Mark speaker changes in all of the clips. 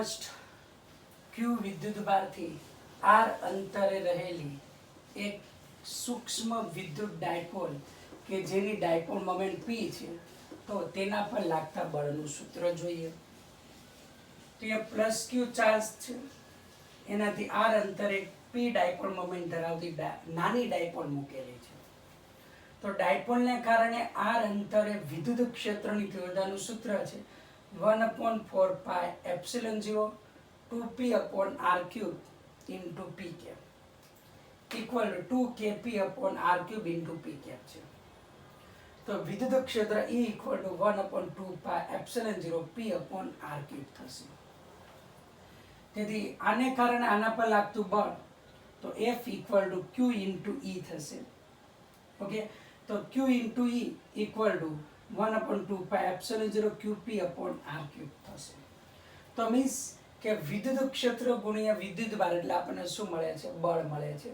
Speaker 1: First ક્યુ વિદ્યુતભારથી R અંતરે રહેલી એક સૂક્ષ્મ વિદ્યુત ડાયપોલ કે જેની ડાયપોલ મોમેન્ટ પી છે, તો તેના પર લાગતા બળનું સૂત્ર જોઈએ. તો એ પ્લસ ક્યુ ચાર્જ છે, એનાથી આર અંતરે પી ડાયપોલ મોમેન્ટ ધરાવતી નાની ડાયપોલ મૂકેલી છે. તો ડાયપોલને કારણે આર અંતરે વિદ્યુત ક્ષેત્રની તીવ્રતાનું સૂત્ર છે 1/4πε0 2p/r³ into p cap equal to 2kp/r³ p cap છે. તો વિદ્યુત ક્ષેત્ર E equal to 1/2πε0 p/r³ થશે. તેથી આને કારણે આના પર લાગતું બળ તો F equal to Q into E થશે. ઓકે, તો Q into E equal to 1/2πε0 qp/r³ થશે. તો મીન્સ કે વિદ્યુત ક્ષેત્ર ગુણ્યા વિદ્યુત ભાર એટલે આપણને શું મળે છે? બળ મળે છે.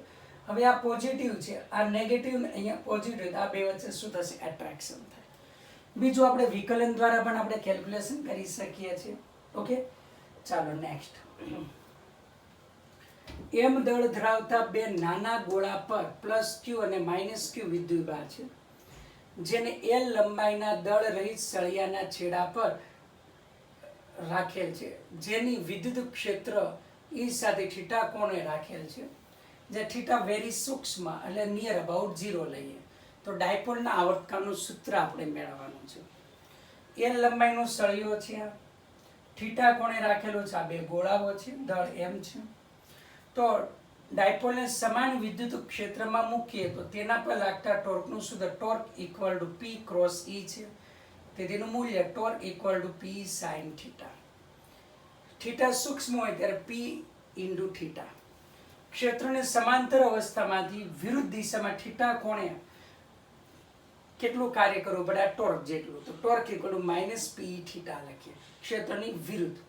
Speaker 1: હવે આ પોઝિટિવ છે, આ નેગેટિવ, અહીંયા પોઝિટિવ, આ બે વચ્ચે શું થશે? એટ્રેક્શન થાય. બીજું આપણે વિકલન દ્વારા પણ આપણે કેલ્ક્યુલેશન કરી શકીએ છીએ. ઓકે, ચાલો નેક્સ્ટ. એમ દળ ધરાવતા બે નાના ગોળા પર પ્લસ ક્યુ અને માઇનસ ક્યુ વિદ્યુતભાર છે, જેને એલ લંબાઈના દળ રહિત સળિયાના છેડા પર રાખેલ છે, જેની વિદ્યુત ક્ષેત્ર E સાથે થીટા કોણે રાખેલ છે, જે થીટા વેરી સૂક્ષ્મ એટલે નિયર અબાઉટ 0 લઈએ તો ડાયપોલના આવર્તકાળનું સૂત્ર આપણે મેળવવાનું છે. એલ લંબાઈનો સળિયો છે, થીટા કોણે રાખેલો છે, આ બે ગોળાઓ છે, દળ એમ છે. તો ડાયપોલને સમાન વિદ્યુત ક્ષેત્રમાં મૂકીએ તો તેના પર લાગતા ટોર્કનું સૂત્ર torque equal two P cross E છે. તેનું મૂલ્ય torque equal two P sin theta. Theta સૂક્ષ્મ હોય ત્યારે P ઇન્ટુ થીટા. ક્ષેત્રને સમાંતર અવસ્થામાંથી વિરુદ્ધ દિશામાં થીટા કોણે કેટલું કાર્ય કરવું પડે? આ ટોર્ક જેટલું. તો torque equal to minus p theta લખીએ, ક્ષેત્રની વિરુદ્ધ.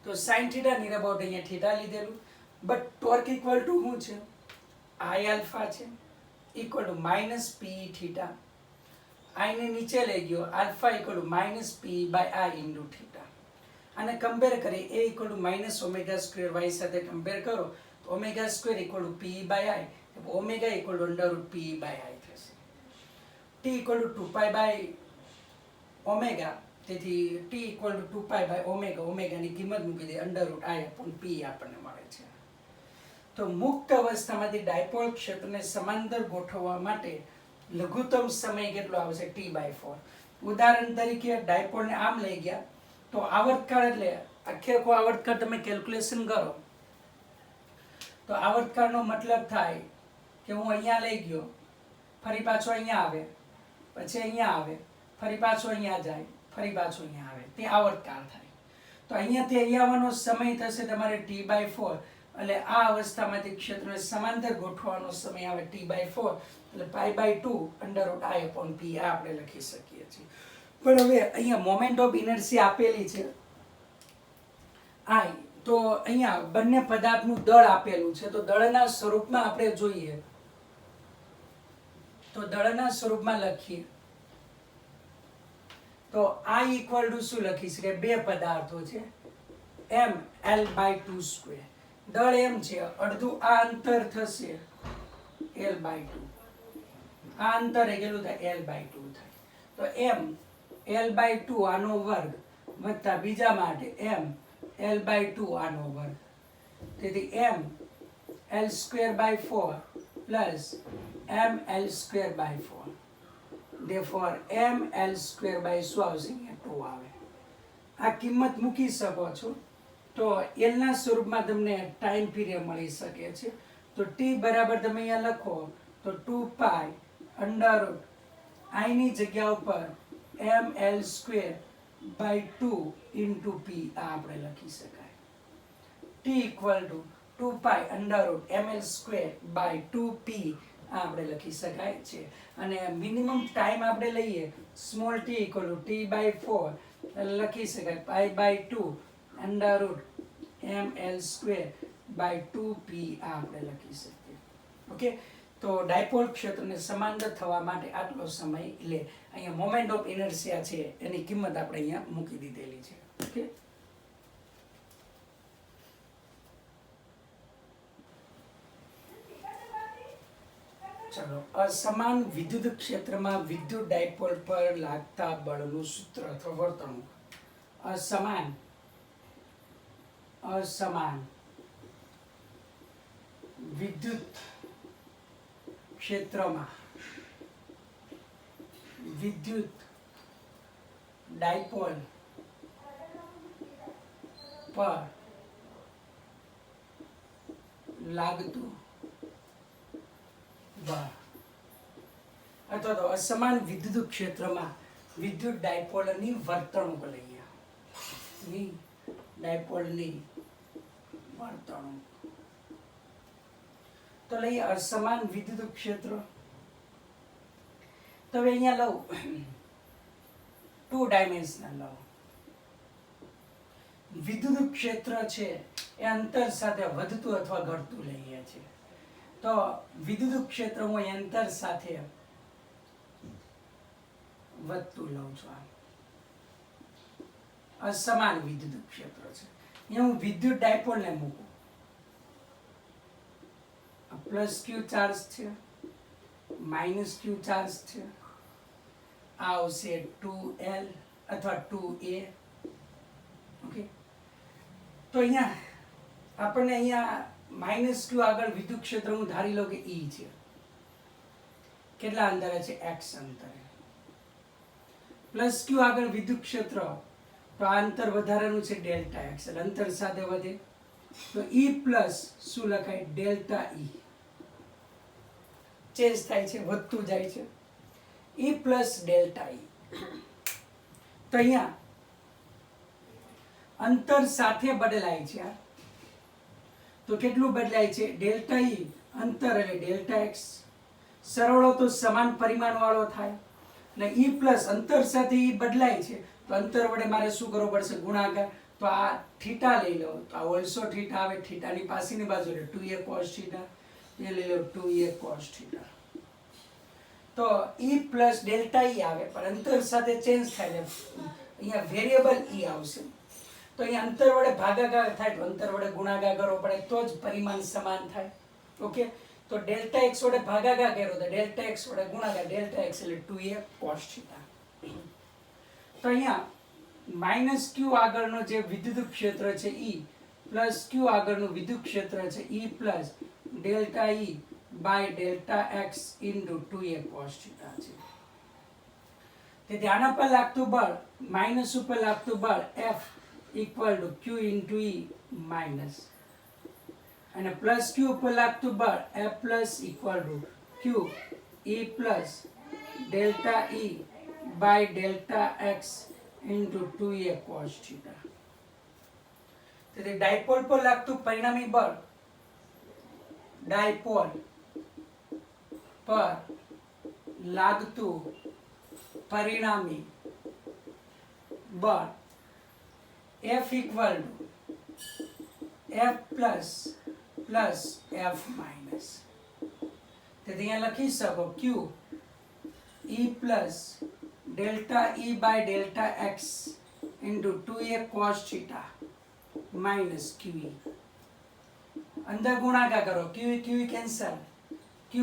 Speaker 1: તો સાઇન થીટા નિયર અબાઉટ અહીંયા થીટા લીધેલું, બટ ટોર્ક ઇક્વલ ટુ શું છે? આઈ આલ્ફા છે, equal to minus p theta. I ને નીચે લઈ ગયો, alpha equal to minus p by I into theta. આને કમ્પેર કરીએ, a equal to minus omega square y સાથે કમ્પેર કરો તો omega square equal to p by I, omega equal to under root p by I થશે. T equal to 2π by omega, તેથી T equal to 2π by omega, ઓમેગાની કિંમત મૂકી દે under root I upon p આપણને મળે છે. તો મુક્ત અવસ્થામાંથી ડાયપોલ ક્ષેત્રને સમાંતર ગોઠવવા માટે લઘુત્તમ સમય કેટલો આવશે? T/4. ઉદાહરણ તરીકે ડાયપોલને આમ લઈ ગયા તો આવર્તકાળ એટલે આખો આવર્તકાળ તમે કેલ્ક્યુલેશન કરો તો આવર્તકાળનો મતલબ થાય કે હું અહીંયા લઈ ગયો, ફરી પાછો અહીંયા આવે, પછી અહીંયા આવે, ફરી પાછો અહીંયા જાય, ફરી પાછો અહીંયા આવે, તે આવર્તકાળ થાય. તો અહીંયાથી અહીંયા આવવાનો સમય થશે તમારે T/4, એટલે આ અવસ્થામાંથી ક્ષેત્રને સમાંતર ગોઠવવાનો સમય આવે T/4, એટલે π/2 અંડર રૂટ આઈ અપોન પી આપણે લખી શકીએ છીએ. પણ હવે અહીંયા મોમેન્ટ ઓફ ઇનર્શિયા આપેલી છે આઈ, તો અહીંયા બંને પદાર્થનું દળ આપેલું છે. તો દળના સ્વરૂપમાં આપણે જોઈએ તો દળના સ્વરૂપમાં લખીએ તો I ઇક્વલ ટુ શું લખી શકાય? બે પદાર્થો છે m L/2 સ્ક્વેર. દળ એમ છે, અડધું આ અંતર થશે L/2, આ અંતર કેટલું થાય? L/2 થાય. તો m L/2 આનો વર્ગ વત્તા બીજા માટે m L/2 આનો વર્ગ, તેથી m L²/4 plus m L²/4. Therefore m L²/2 આવશે, 2 આવે. આ કિંમત મૂકી શકો છો તો L ના સ્વરૂપમાં તમને ટાઈમ પીરિયડ મળી શકે છે. તો t બરાબર તમે અહીંયા લખો તો 2π અંડર I ની જગ્યા ઉપર m L²/2 ઇન્ટુ p આ આપણે લખી શકાય. t equal to 2π under mL²/2p આ આપણે લખી શકાય છે. અને મિનિમમ ટાઈમ આપણે લઈએ small t equal to T/4 લખી શકાય π/2 અંડર રૂટ mL²/2p આ આપણે લખી શકીએ. ઓકે, તો ડાયપોલ ક્ષેત્રને સમાંતર થવા માટે આટલો સમય લે. અહીંયા મોમેન્ટ ઓફ ઇનર્શિયા છે એની કિંમત આપણે અહીંયા મૂકી દીધેલી છે. ઓકે. ચલો, અસમાન વિદ્યુત ક્ષેત્રમાં વિદ્યુત ડાયપોલ પર લાગતા બળનું સૂત્ર અથવા વર્તણૂક. અસમાન વિદ્યુત ક્ષેત્રમાં વિદ્યુત ડાયપોલ પર લાગતું બળ અથવા તો અસમાન વિદ્યુત ક્ષેત્રમાં વિદ્યુત ડાયપોલની વર્તણૂક લઈએ. ડાયપોલની વર્તણૂક તો લઈએ અસમાન વિદ્યુત ક્ષેત્ર. તો હવે અહીંયા લઉં 2 ડાયમેન્શનલ લઉં. વિદ્યુત ક્ષેત્ર છે એ અંતર સાથે વધતું અથવા ઘટતું લઈએ છીએ. તો વિદ્યુત ક્ષેત્ર હું અંતર સાથે વધતું લઉં છું. અસમાન વિદ્યુત ક્ષેત્ર છે. અહીંયા હું વિદ્યુત ડાયપોલ ને મૂકું. પ્લસ ક્યુ ચાર્જ છે, માઇનસ ક્યુ ચાર્જ છે. આ આવશે 2L અથવા 2A. ઓકે, તો અહીંયા આપણને અહીંયા માઇનસ ક્યુ આગળ વિદ્યુત ક્ષેત્ર હું ધારી લઉં કે E છે. કેટલા અંતરે છે? x અંતરે. પ્લસ ક્યુ આગળ વિદ્યુત ક્ષેત્ર, તો આ અંતર વધારાનું છે ડેલ્ટા x, એટલે અંતર સાથે વધે તો E પ્લસ શું લખાય? Delta E. ચેન્જ થાય છે, વધતું જાય છે. E plus delta E. તો અહીંયા અંતર સાથે બદલાય છે. તો કેટલું બદલાય છે? ડેલ્ટા E અંતર એટલે ડેલ્ટા x. સરવાળો તો સમાન પરિમાણ વાળો થાય. અને E પ્લસ અંતર સાથે E બદલાય છે, તો અંતર વડે મારે શું કરવું પડશે? ગુણાકાર. તો આ થીટા લઈ લો, તો આ ઓલ્સો થીટા આવે. થીટાની પાછળની બાજુ એટલે 2A cos થીટા. એ લઈ લો 2A cos થીટા. તો E પ્લસ ડેલ્ટા E આવે, પણ અંતર સાથે ચેન્જ થાય એટલે અહીંયા વેરિયેબલ E આવશે. તો અહીંયા અંતર વડે ભાગાકાર થાય, તો અંતર વડે ગુણાકાર કરવો પડે તો જ પરિમાણ સમાન થાય. ઓકે, તો ડેલ્ટા x વડે ભાગાકાર કર્યો તો ડેલ્ટા x વડે ગુણાકાર. ડેલ્ટા x એટલે 2A cos થીટા. તો અહીંયા માઇનસ ક્યુ આગળનો જે વિદ્યુત ક્ષેત્ર છે E પ્લસ ક્યુ આગળનું વિદ્યુત ક્ષેત્ર છે E plus delta E by delta x into 2A cos theta છે. તેથી આના પર લાગતું બળ, માઇનસ ઉપર લાગતું બળ F equal to Q into E minus, અને પ્લસ ક્યુ ઉપર લાગતું બળ F plus equal to Q E plus delta E by delta x into 2A cos theta. તેથી ડાયપોલ પર લાગતું પરિણામી બળ, ડાયપોલ પર લાગતું પરિણામી બળ F equal to F plus plus F minus. તેથી અહીંયા લખી શકો Q E plus delta E by delta x into 2A cos theta minus QE. અંદર ગુણાકાર કરો, QE QE cancel. Q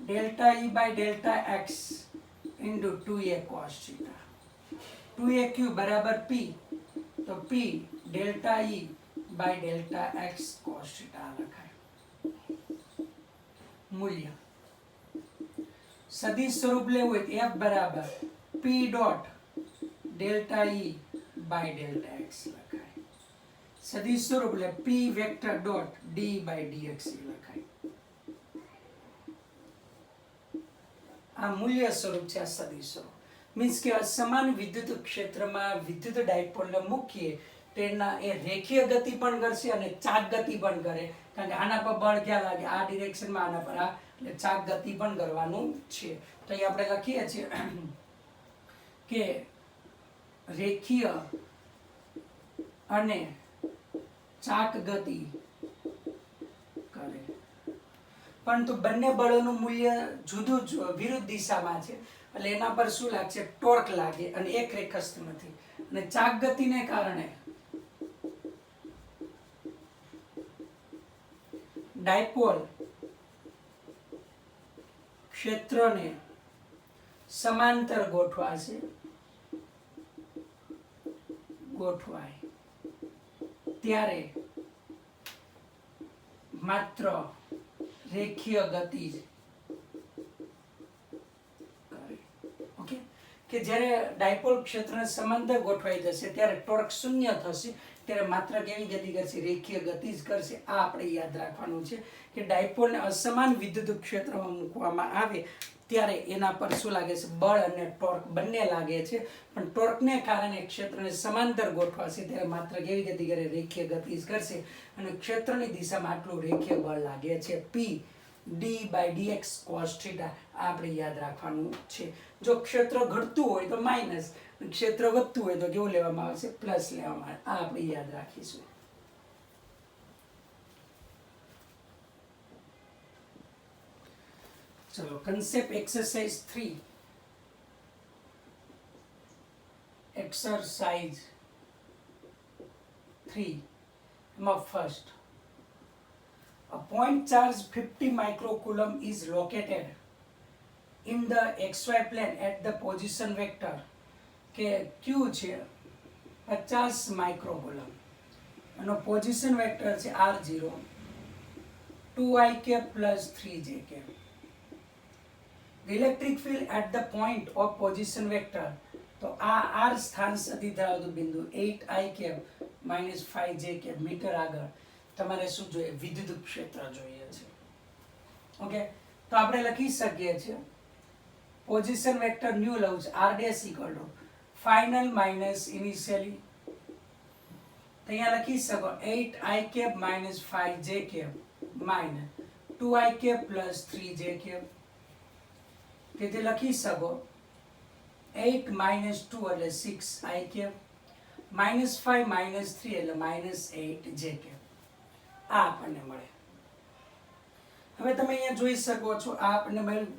Speaker 1: delta E by delta x into 2A cos theta. 2AQ બરાબર P, તો P delta E by delta x cos theta લખાય. મૂલ્ય સદિશ સ્વરૂપ લેવું હોય તો F બરાબર P dot delta E by delta x લખાય. સદિશ સ્વરૂપ એટલે P vector dot D by dx લખાય. આ મૂલ્ય સ્વરૂપ છે. આ સદિશ સ્વરૂપ મીન્સ કે સમાન વિદ્યુત ક્ષેત્રમાં વિદ્યુત ડાયપોલને મૂકીએ તેના એ રેખીય ગતિ પણ કરશે અને ચાક ગતિ પણ કરે. કારણ કે આના પર બળ ક્યાં લાગે? આ ડિરેક્શનમાં, આના પર આ, એટલે ચાક ગતિ પણ કરવાનું છે. તો અહીં આપણે લખીએ છીએ કે રેખીય અને ચાક ગતિ કરે. પરંતુ બંને બળોનું મૂલ્ય જુદું જ વિરુદ્ધ દિશામાં છે, એટલે એના પર શું લાગશે? ટોર્ક લાગે, અને એક રેખસ્થ નથી. અને ચાક ગતિને કારણે ડાયપોલ ક્ષેત્રને સમાંતર ગોઠવાય ત્યારે માત્ર રેખીય ગતિ જ કરે. ઓકે, કે જ્યારે ડાયપોલ ક્ષેત્રને સમાંતર ગોઠવાઈ જશે ત્યારે ટોર્ક શૂન્ય થશે, ત્યારે માત્ર કેવી ગતિ કરશે? રેખીય ગતિ જ કરશે. આ આપણે યાદ રાખવાનું છે કે ડાયપોલને અસમાન વિદ્યુત ક્ષેત્રમાં મૂકવામાં આવે ત્યારે એના પર શું લાગે છે? બળ અને ટોર્ક બંને લાગે છે, પણ ટોર્કને કારણે ક્ષેત્રને સમાંતર ગોઠવાશે ત્યારે માત્ર કેવી ગતિ કરે? રેખીય ગતિ જ કરશે, અને ક્ષેત્રની દિશામાં આટલું રેખીય બળ લાગે છે, P d/dx cos θ. આપણે યાદ રાખવાનું છે. જો ક્ષેત્ર ઘટતું હોય તો માઇનસ, ક્ષેત્ર વધતું હોય તો કેવું લેવામાં આવશે? પ્લસ લેવામાં આવે. આ આપણે યાદ રાખીશું. ચલો, concept exercise 3. Exercise 3. First, a point charge 50 microcoulomb is located in the xy plane at the position vector કે q છે 50 માઇક્રોકુલમ, એનો પોઝિશન વેક્ટર છે r0, 2i cap plus 3j cap. The electric field at the point of position vector, તો આ r સ્થાન સુધી ધરાવતું બિંદુ 8i cap minus 5j cap metre આગળ તમારે શું જોઈએ? વિદ્યુત ક્ષેત્ર જોઈએ છે. ઓકે, તો આપણે લખી શકીએ છીએ પોઝિશન વેક્ટર ન્યુ લઉં છે r dash equal to final minus initially, તો અહીંયા લખી શકો 8i cap minus 5j cap minus 2i cap plus 3j cap. તેથી લખી શકો 8 minus 2 એટલે 6i cap minus 5 minus 3 એટલે minus 8j cap. આ આપણને મળે. હવે તમે અહીંયા જોઈ શકો છો આ આપણને મળ્યું.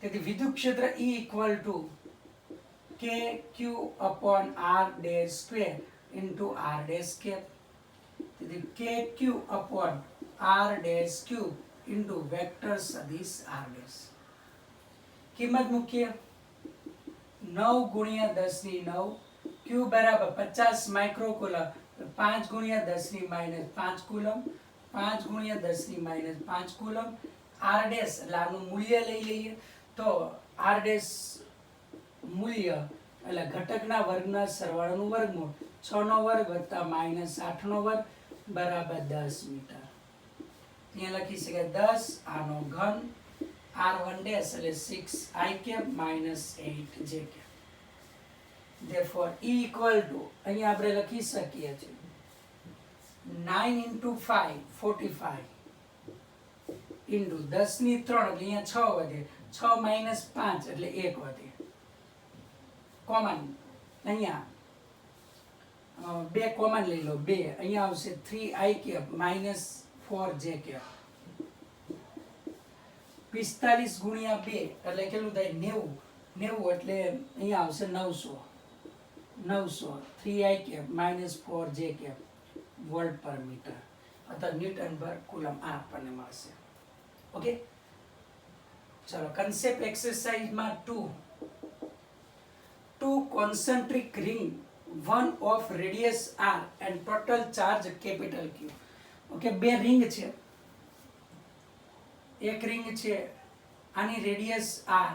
Speaker 1: તેથી વિદ્યુત ક્ષેત્ર E equal to kq upon r dash square into r dash cap. તેથી kq upon r dash cube into vector સદિશ r dash. કિંમત મૂકીએ 9 ગુણ્યા 10 ની 9, q બરાબર 50 માઇક્રોકુલમ, 5 ગુણ્યા 10 ની માઇનસ 5 કુલમ, 5 ગુણ્યા 10 ની માઇનસ 5 કુલમ. r ડેશ એટલે આનું મૂલ્ય લઈ લઈએ તો r ડેશ મૂલ્ય એટલે ઘટકના વર્ગના સરવાળાનું વર્ગમૂળ, 6 નો વર્ગ વત્તા માઇનસ 8 નો વર્ગ બરાબર 10 મીટર. અહીંયા લખી શકાય 10 આનો ઘન, r1 dash એટલે 6i cap minus 8j cap. Therefore E equal to અહીંયા આપણે લખી શકીએ છીએ 9 into 5 45 into 10 ની 3 એટલે અહીંયા 6 વધે, 6 minus 5 એટલે 1 વધે. કોમન અહીંયા 2 કોમન લઈ લો, 2 અહીંયા આવશે 3i cap minus 4j cap. 45 ગુણ્યા 2 એટલે કેટલું થાય? 90. 90 એટલે અહીંયા આવશે 900. 3i cap minus 4j cap volt પર મીટર અથવા ન્યૂટન પર કુલમ. આ આપણને મળશે. ઓકે, ચલો concept એક્સરસાઇઝમાં 2. Two concentric ring, one of radius r and total charge capital Q. Okay, બે રિંગ છે. એક રિંગ છે આની રેડિયસ r,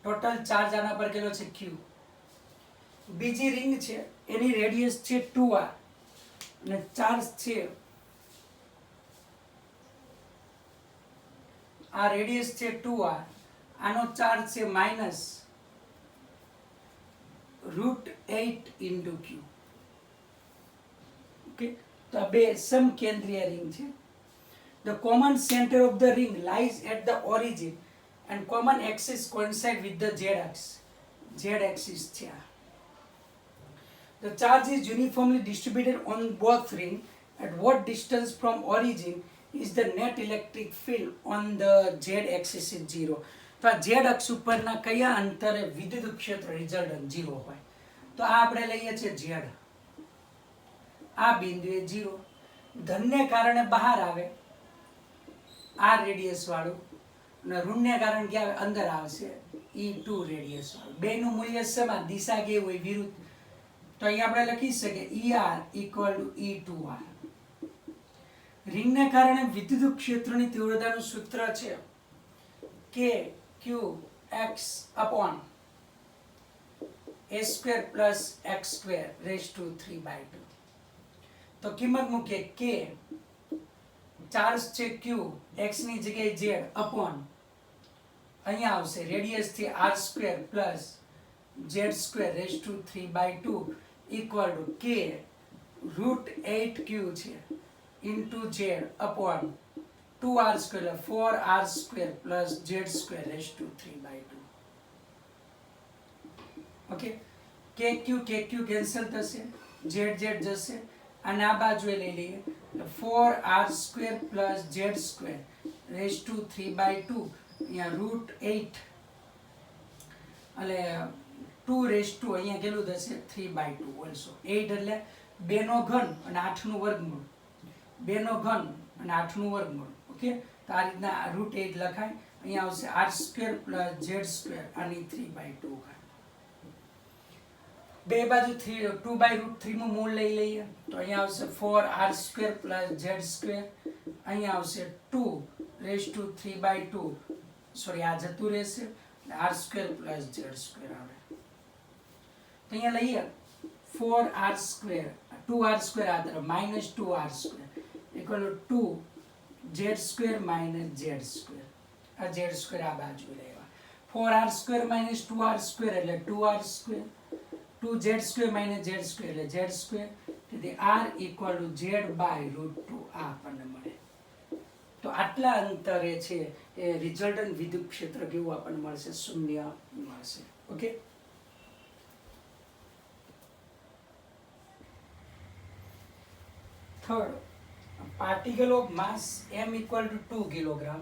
Speaker 1: ટોટલ ચાર્જ આના પર કેટલો છે? Q. બીજી રિંગ છે એની રેડિયસ છે 2r અને ચાર્જ છે આ રેડિયસ છે 2r, આનો ચાર્જ છે માઇનસ √8 into Q. ઓકે, તો આ બે સમકેન્દ્રીય રિંગ છે. The common center of the ring lies at the origin and common axis coincide with the z axis છે. The charge is uniformly distributed on both ring. At what distance from origin is the net electric field on the z axis is 0. તો આ z અક્ષ ઉપરના કયા અંતરે વિદ્યુત ક્ષેત્ર resultant 0 હોય? તો આ આપણે લઈએ છીએ z. આ બિંદુએ 0, ધનને કારણે બહાર આવે આ રેડિયસ વાળું, અને ઋણને કારણ કે અંદર આવશે E2 રેડિયસ વાળું. બેનું મૂલ્ય સમાન, દિશા કેવી હોય વિરુદ્ધ. તો અહીંયા આપણે લખી શકીએ ER equal to E2R. રિંગને કારણે વિદ્યુત ક્ષેત્રની તીવ્રતાનું સૂત્ર છે કે Q x upon a square plus x square raised to 3/2. તો કિંમત મૂકીએ કે ચાર્જ છે Q x ની જગ્યાએ z upon અહીંયા આવશે રેડિયસ થી r square plus z square raised to 3/2 equal to k √8q છે into z upon 2r square 4r square plus z square raised to 3/2. Okay, kq cancel થશે, z જશે અને આ બાજુએ લઈ લઈએ 4r square plus z square raised to 3/2 અહીંયા √8 એટલે 2 raised to અહીંયા કેટલું થશે 3/2 ઓલસો 8 એટલે 2 નો ઘન અને 8 નું વર્ગમૂળ, 2 નો ઘન અને 8 નું વર્ગમૂળ. ઓકે, તો આ રીતના √8 લખાય. અહીંયા આવશે r square plus z square આની 3/2 બે બાજુ 2/√3 નું મૂળ લઈ લઈએ તો અહીંયા આવશે 4r square plus z square, અહીંયા આવશે 2 raised to 3/2 સોરી આ જતું રહેશે r square plus z square આવે. તો અહીંયા લઈએ 4r square 2r square આ તરફ minus 2r square equal to 2 z square minus z square, આ z square આ બાજુ લેવા 4r square minus 2r square એટલે 2r square 2z square minus z square એટલે z square, તેથી r equal to z by √2 આ આપણને મળે. તો આટલા અંતરે છે એ રિઝલ્ટન્ટ વિદ્યુત ક્ષેત્ર કેવું આપણને મળશે, શૂન્ય મળશે. Okay, third, particle of mass m equal to 2 kilogram,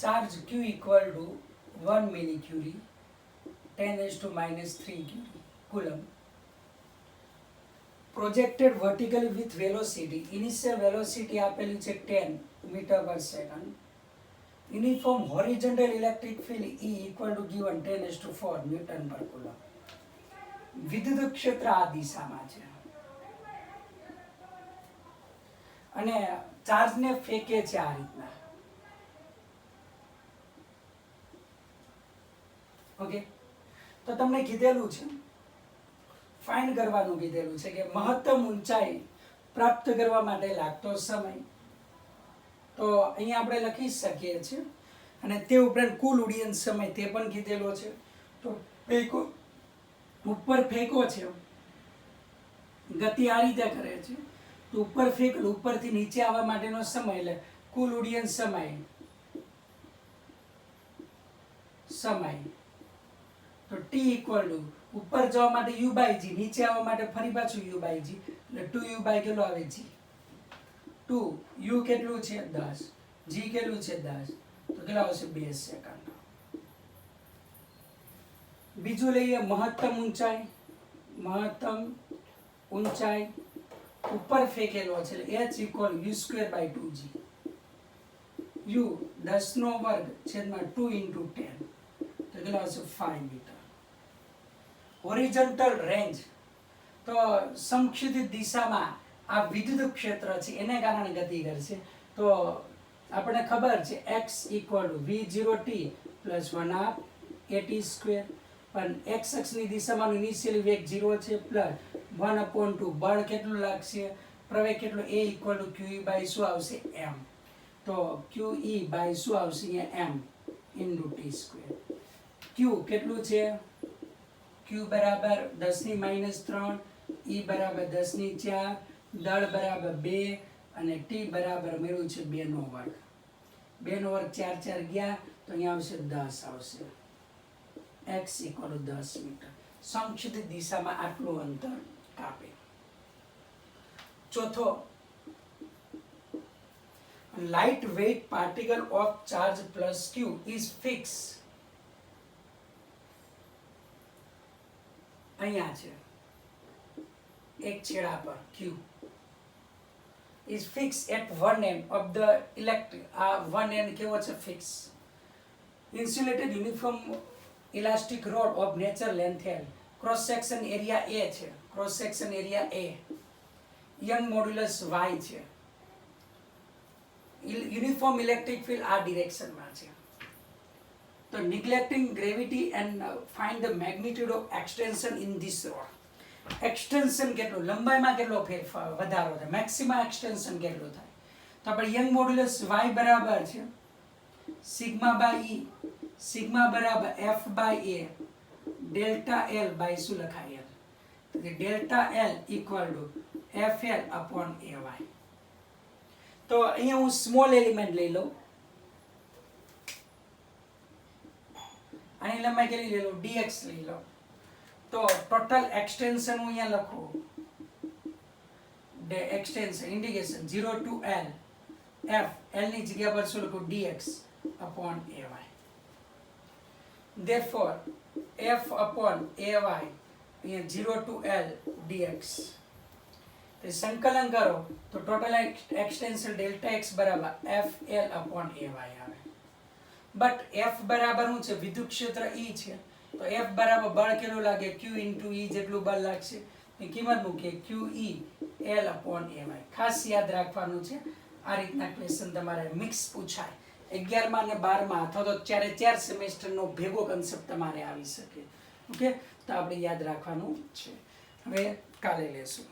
Speaker 1: charge q equal to 1 millicurie 10⁻³ coulomb, projected vertically with velocity, initial velocity આપેલી છે 10 meter per second, uniform horizontal electric field E equal to given 10⁴ Newton per coulomb. વિદ્યુત ક્ષેત્ર આ દિશામાં છે અને ચાર્જને ફેંકે છે આ રીતના. ઓકે, તો તમને કીધેલું છે ફાઇન્ડ કરવાનું કીધેલું છે કે મહત્તમ ઊંચાઈ પ્રાપ્ત કરવા માટે લાગતો સમય. તો અહીંયા આપણે લખી શકીએ છીએ અને તે ઉપરાંત કુલ ઉડ્ડયન સમય તે પણ કીધેલો છે. તો ફેંકો ઉપર ફેંકો છે, ગતિ આ રીતે કરે છે તો ઉપર ફેંક ઉપરથી નીચે આવવા માટેનો સમય એટલે કુલ ઉડ્ડયન સમય તો t equal to ઉપર જવા માટે u/g, નીચે આવવા માટે ફરી પાછું u/g એટલે 2u by કેટલો આવે g 2, u કેટલું છે 10, g કેટલું છે 10, તો કેટલા આવશે 2 સેકન્ડ. બીજું લઈએ મહત્તમ ઊંચાઈ ઉપર ફેંકેલો છે એટલે h equal u²/2g, u 10 નો વર્ગ છેદમાં 2 × 10 તો કેટલા આવશે 5 મીટર. હોરિઝોન્ટલ રેન્જ તો સમક્ષિતિજ દિશામાં આ વિદ્યુત ક્ષેત્ર છે એને કારણે ગતિ કરશે. તો આપણને ખબર છે x equal to v0t plus 1/2 at², પણ x અક્ષની દિશામાં ઇનિશિયલ વેગ 0 છે પ્લસ 1/2 બળ કેટલું લાગશે, પ્રવેગ કેટલો, a equal to qe by શું આવશે m, તો qe by શું આવશે અહીંયા m × t². q કેટલું છે, q બરાબર 10⁻³ e બરાબર 10⁴ દળ બરાબર 2 અને t બરાબર મેળવ્યું છે 2 નો વર્ગ. 2 નો વર્ગ 4 4 ગયા તો અહીંયા આવશે 10 આવશે. x equal to 10 metre. સમક્ષિતિજ દિશામાં આટલું અંતર કાપે. ચોથો, light weight particle of charge plus q is fixed. અહીંયા છે એક છેડા પર q is fixed at one end of the electric. One end કેવો છે fix. Insulated uniform elastic rod of nature length L. Cross section area A છે. Cross section area A. Young modulus Y છે. Uniform electric field આ ડિરેક્શનમાં છે. તો neglecting gravity and find the magnitude of extension in this rod. Extension કેટલું, લંબાઈમાં કેટલો ફેરફાર વધારો થાય, મેક્સિમમ એક્સટેન્શન કેટલું થાય. તો આપણે યંગ મોડ્યુલસ y બરાબર છે સિગ્મા બાય ઈ, સિગ્મા બરાબર f by a delta l by શું લખાય l, તો delta l equal to fl upon ay. તો અહીંયા હું સ્મોલ એલિમેન્ટ લઈ લઉં, આની લંબાઈ કેટલી લઈ લઉં, dx લઈ લઉં. તો ટોટલ એક્સટેન્શન હું અહીંયા લખું, extension indication 0 to l f, l ની જગ્યા પર શું લખું, dx upon ay. therefore f upon ay અહીંયા 0 to l dx. તો સંકલન કરો તો ટોટલ એક્સટેન્શન ડેલ્ટા x બરાબર fl upon ay આવે. બટ f બરાબર શું છે, વિદ્યુત ક્ષેત્ર E છે, તો f બરાબર બળ કેટલું લાગે, q into e જેટલું બળ લાગશે. એ કિંમત મૂકીએ qe l upon ay. ખાસ યાદ રાખવાનું છે, આ રીતના ક્વેશ્ચન તમારે મિક્સ પૂછાય 11મા અને 12મા અથવા તો 4 સેમેસ્ટરનો ભેગો કન્સેપ્ટ તમારે આવી શકે. ઓકે, તો આપણે યાદ રાખવાનું છે. હવે કાલે લેશું.